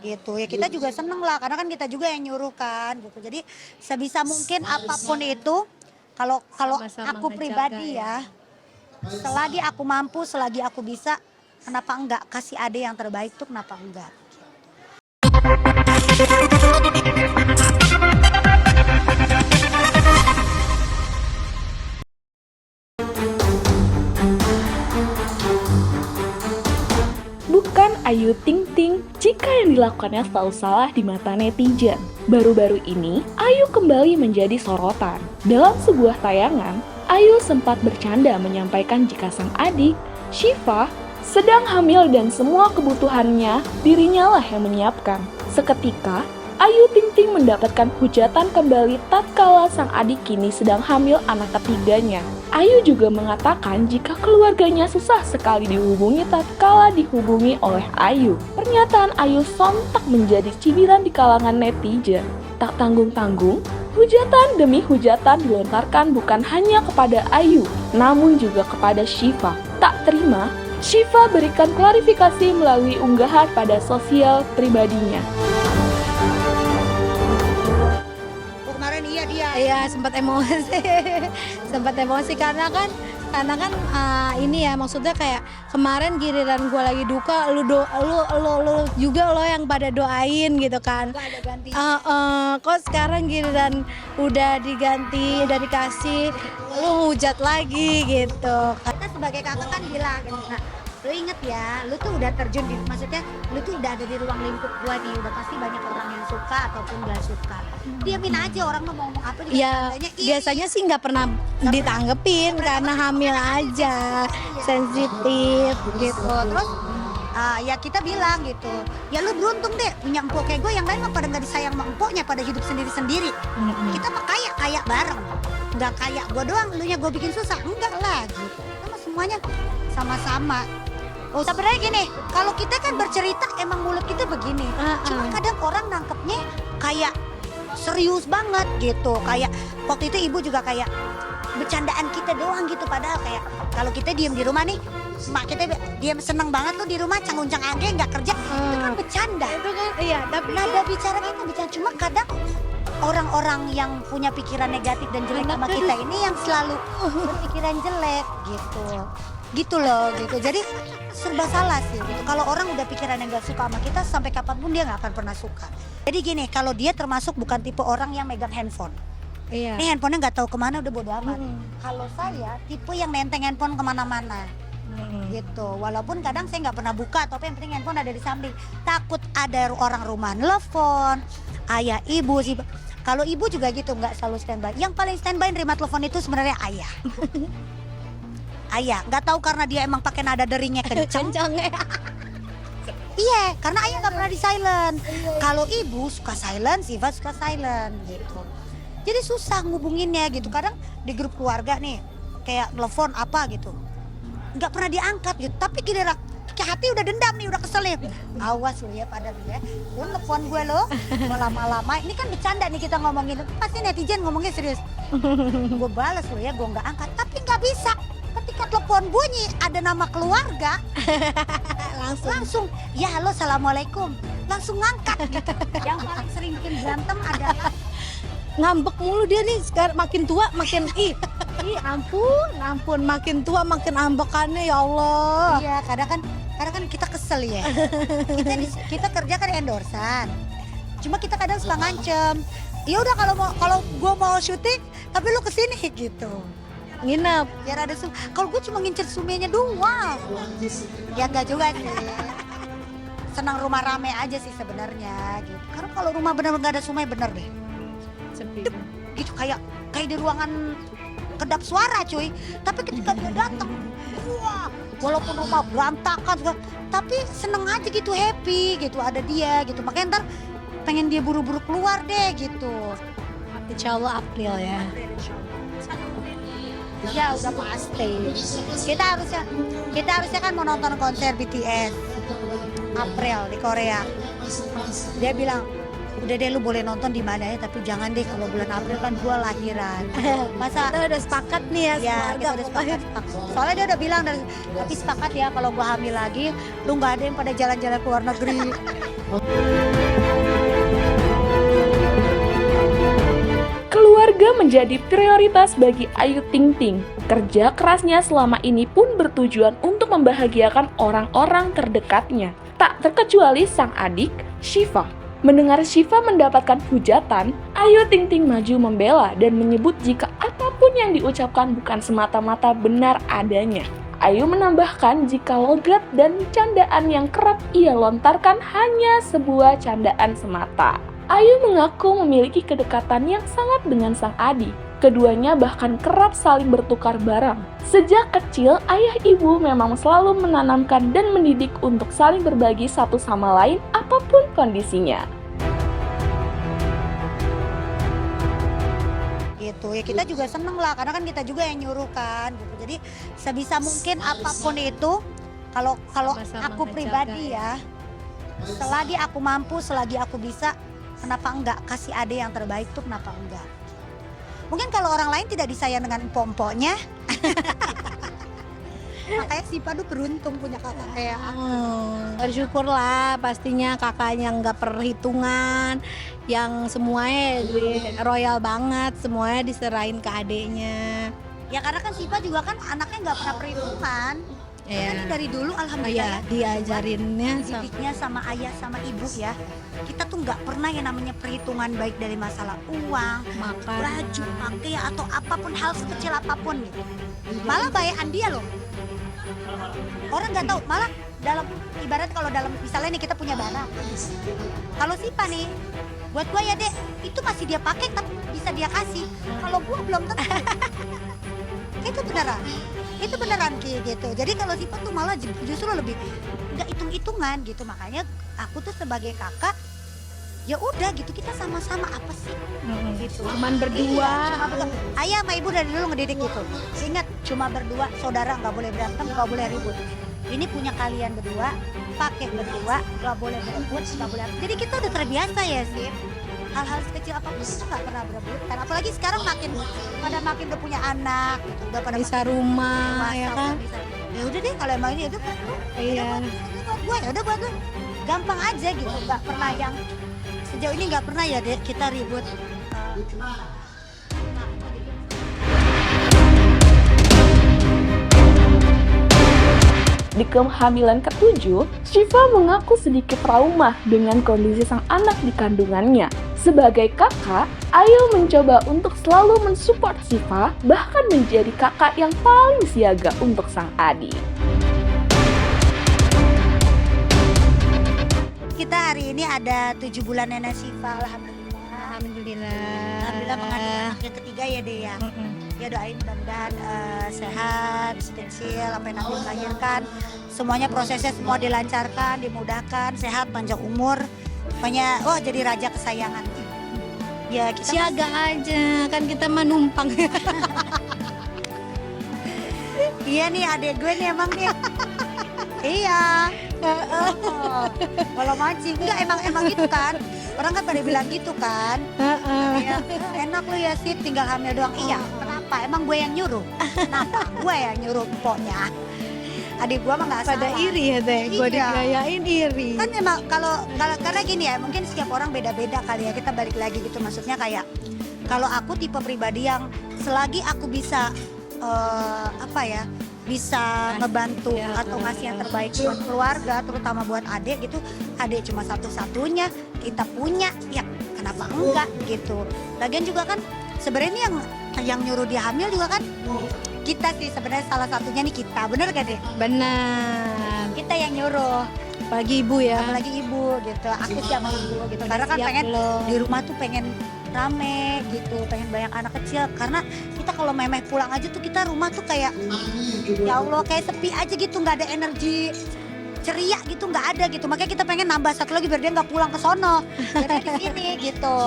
gitu ya. Kita juga seneng lah karena kan kita juga yang nyuruh kan gitu. Jadi sebisa mungkin apapun itu, kalau kalau Sama-sama aku ngejaga pribadi ya. ya, selagi aku mampu, selagi aku bisa, kenapa enggak kasih ade yang terbaik tuh, kenapa enggak. Bukan Ayu Ting Ting jika yang dilakukannya selalu salah di mata netizen. Baru-baru ini, Ayu kembali menjadi sorotan. Dalam sebuah tayangan, Ayu sempat bercanda menyampaikan jika sang adik, Syifa, sedang hamil dan semua kebutuhannya dirinya lah yang menyiapkan. Seketika, Ayu Ting Ting mendapatkan hujatan kembali tatkala sang adik kini sedang hamil anak ketiganya. Ayu juga mengatakan jika keluarganya susah sekali dihubungi tatkala dihubungi oleh Ayu. Pernyataan Ayu sontak menjadi cibiran di kalangan netizen. Tak tanggung-tanggung, hujatan demi hujatan dilontarkan bukan hanya kepada Ayu, namun juga kepada Syifa. Tak terima, Syifa berikan klarifikasi melalui unggahan pada sosial pribadinya. Kemarin iya dia. Iya sempat emosi, sempat emosi karena kan ini ya maksudnya kayak kemarin giliran gue lagi duka, lu juga lo yang pada doain gitu kan. Nggak ada ganti. Kok sekarang giliran udah diganti, udah dikasih, lu hujat lagi gitu. Kita sebagai kakak kan bilang, nah, lu inget ya, lu tuh udah terjun di, maksudnya lu tuh udah ada di ruang lingkup gua nih, udah pasti banyak orang yang suka ataupun gak suka. Diamin aja, orang mau ngomong apa juga Ya tandanya, biasanya sih nggak pernah ditanggepin karena hamil aja, sensitif gitu. Terus ya kita bilang gitu, ya lu beruntung deh punya empok kayak gue, yang lain mah pada nggak disayang sama empoknya, pada hidup sendiri-sendiri. Kita mah kaya bareng, nggak kayak gue doang, lu nya gue bikin susah, enggak lah gitu. Kita mah semuanya sama-sama. Oh sebenarnya gini, kalau kita kan bercerita emang mulut kita begini, cuma kadang orang nangkepnya kayak serius banget gitu, kayak waktu itu ibu juga kayak bercandaan kita doang gitu, padahal kayak kalau kita diem di rumah nih, mak kita dia seneng banget tuh di rumah canggung-cang age nggak kerja, itu kan bercanda. Itu kan iya, tapi Nada bicara kita bicara, cuma kadang orang-orang yang punya pikiran negatif dan jelek sama kita ini yang selalu berpikiran jelek gitu loh gitu. Jadi serba salah sih gitu. Kalau orang udah pikiran yang gak suka sama kita, sampai kapanpun dia nggak akan pernah suka. Jadi gini, kalau dia termasuk bukan tipe orang yang megang handphone. iya. Ini handphonenya nggak tahu kemana, udah bodo amat. Kalau saya tipe yang nenteng handphone kemana-mana gitu. Walaupun kadang saya nggak pernah buka, tapi yang penting handphone ada di samping. Takut ada orang rumah nelfon, ayah ibu sih. Kalau ibu juga gitu, nggak selalu standby. Yang paling standby nerima telepon itu sebenarnya ayah. Ayah, nggak tahu karena dia emang pakai nada deringnya kenceng. Kencang ya. Iya, karena ayah nggak pernah di silent. Kalau ibu suka silent, Siva suka silent gitu. Jadi susah ngubunginnya gitu. Kadang di grup keluarga nih, kayak telepon apa gitu, nggak pernah diangkat gitu. Tapi gini hati udah dendam nih, udah kesel nih. Awas lu ya pada lu ya. Lu telepon gue lo, mau lama-lama. Ini kan bercanda nih kita ngomongin. Pasti netizen ngomongnya serius. Gue balas lu ya, gue nggak angkat. Tapi nggak bisa. Ketika telepon bunyi ada nama keluarga, langsung ya halo assalamualaikum, langsung ngangkat gitu. Yang paling sering bikin berantem adalah Ngambek mulu dia nih, sekarang makin tua makin ampun makin tua makin ambekannya ya Allah. iya kadang kan kita kesel ya. Kita kerja kan endorsan. Cuma kita kadang suka ngancem. Ya udah kalau gue mau syuting tapi lu kesini gitu. Nginep. Biar ada kalau gue cuma ngincer sumenya doang. Ya enggak juga sih. Senang rumah rame aja sih sebenarnya gitu. Karena kalau rumah benar-benar nggak ada sumai bener deh. Sepi. Dep, gitu kayak di ruangan kedap suara cuy. Tapi ketika dia datang, wah, walaupun rumah berantakan juga, tapi seneng aja gitu, happy gitu ada dia gitu. Makanya ntar pengen dia buru-buru keluar deh gitu. Insya Allah April ya. Ya udah pasti. Kita harusnya kan mau nonton konser BTS April di Korea. Dia bilang, udah deh lu boleh nonton di mana ya, tapi jangan deh kalau bulan April kan gua lahiran. Masa Kita udah sepakat nih ya, ya kita udah sepakat. Soalnya dia udah bilang tapi sepakat ya kalau gua hamil lagi lu nggak ada yang pada jalan-jalan ke luar negeri. Keluarga menjadi prioritas bagi Ayu Ting Ting. Kerja kerasnya selama ini pun bertujuan untuk membahagiakan orang-orang terdekatnya. Tak terkecuali sang adik, Syifa. Mendengar Syifa mendapatkan hujatan, Ayu Ting Ting maju membela dan menyebut jika apapun yang diucapkan bukan semata-mata benar adanya. Ayu menambahkan jika logat dan candaan yang kerap ia lontarkan hanya sebuah candaan semata. Ayu mengaku memiliki kedekatan yang sangat dengan sang adik. Keduanya bahkan kerap saling bertukar barang. Sejak kecil, ayah ibu memang selalu menanamkan dan mendidik untuk saling berbagi satu sama lain apapun kondisinya. Gitu ya, kita juga seneng lah karena kan kita juga yang nyuruh kan gitu. Jadi sebisa mungkin apapun itu, kalau Sama-sama aku pribadi ya, selagi aku mampu, selagi aku bisa, kenapa enggak kasih ade yang terbaik tuh, kenapa enggak. Mungkin kalau orang lain tidak disayang dengan empok-empoknya. Makanya Syifa tuh beruntung punya kakak kayak aku. Bersyukurlah pastinya kakaknya nggak perhitungan, yang semuanya royal banget, semuanya diserahin ke adeknya. Ya karena kan Syifa juga kan anaknya nggak pernah perhitungan. Iya. Kan dari dulu alhamdulillah Iya, diajarinnya didiknya sama ayah sama ibu ya. Kita tuh nggak pernah yang namanya perhitungan baik dari masalah uang, makan. baju, pakaian atau apapun hal sekecil apapun gitu. Malah bayakan dia loh. Orang nggak tahu, malah dalam ibarat kalau dalam misalnya nih kita punya barang. Kalau Syifa nih, buat gua ya dek, itu masih dia pakai tapi bisa dia kasih. Kalau gua belum tentu. Itu beneran. Itu beneran Ki gitu. Jadi kalau Syifa tuh malah justru lebih nggak hitung-hitungan gitu. Makanya aku tuh sebagai kakak ya udah gitu, kita sama-sama apa sih gitu. Cuman berdua. Iya, cuma berdua. Ayah sama ibu dari dulu ngedidik gitu. Ingat cuma berdua, saudara nggak boleh berantem, nggak boleh ribut. Ini punya kalian berdua, pakai berdua, nggak boleh berebut, nggak boleh. Jadi kita udah terbiasa ya sih. Hal-hal sekecil apapun kita nggak pernah berebut. Kan apalagi sekarang makin udah punya anak, gitu. Udah pada Bisa rumah ya kan. Ya udah deh kalau emang ini udah Iya. buat gue ya udah buat gue gampang aja gitu, nggak pernah yang sejauh ini nggak pernah ya deh kita ribut. Di kehamilan ke-7, Syifa mengaku sedikit trauma dengan kondisi sang anak di kandungannya. Sebagai kakak, Ayu mencoba untuk selalu mensupport Syifa, bahkan menjadi kakak yang paling siaga untuk sang adik. Kita hari ini ada 7 bulan nenek Syifa, alhamdulillah. Alhamdulillah mengandung anak yang ketiga ya deh ya. Ya doain mudah-mudahan sehat, kecil, apa yang nanti melahirkan. Semuanya prosesnya semua dilancarkan, dimudahkan, sehat, panjang umur. Pokoknya jadi raja kesayangan. Ya kita Siaga aja, kan kita mah numpang. Iya nih adek gue nih emang nih. Iya. Kalau mancing enggak emang gitu kan. Orang kan pada bilang gitu kan. Ya, enak lu ya sih tinggal hamil doang. Iya, kenapa? Emang gue yang nyuruh? Kenapa? Gue yang nyuruh pokoknya. Adik gue mah nggak salah. Pada iri ya teh, gue Iya. digayain iri. Kan emang kalau karena gini ya, mungkin setiap orang beda-beda kali ya. Kita balik lagi gitu, maksudnya kayak kalau aku tipe pribadi yang selagi aku bisa bisa ngebantu Ya, atau ngasih yang terbaik buat keluarga, terutama buat adik gitu. Adik cuma satu-satunya kita punya, ya kenapa enggak gitu. Lagian juga kan sebenarnya yang nyuruh dia hamil juga kan kita sih sebenarnya, salah satunya nih kita, bener gak deh? Benar. Kita yang nyuruh, Apalagi ibu ya. apalagi ibu gitu. Aku sih sama ibu gitu, karena kan Siap pengen belum? di rumah tuh pengen rame gitu, pengen banyak anak kecil. Karena kita kalau memeh pulang aja tuh kita rumah tuh kayak ya Allah kayak sepi aja gitu, nggak ada energi ceria gitu, nggak ada gitu. Makanya kita pengen nambah satu lagi biar dia nggak pulang ke sono, biar dia di sini gitu.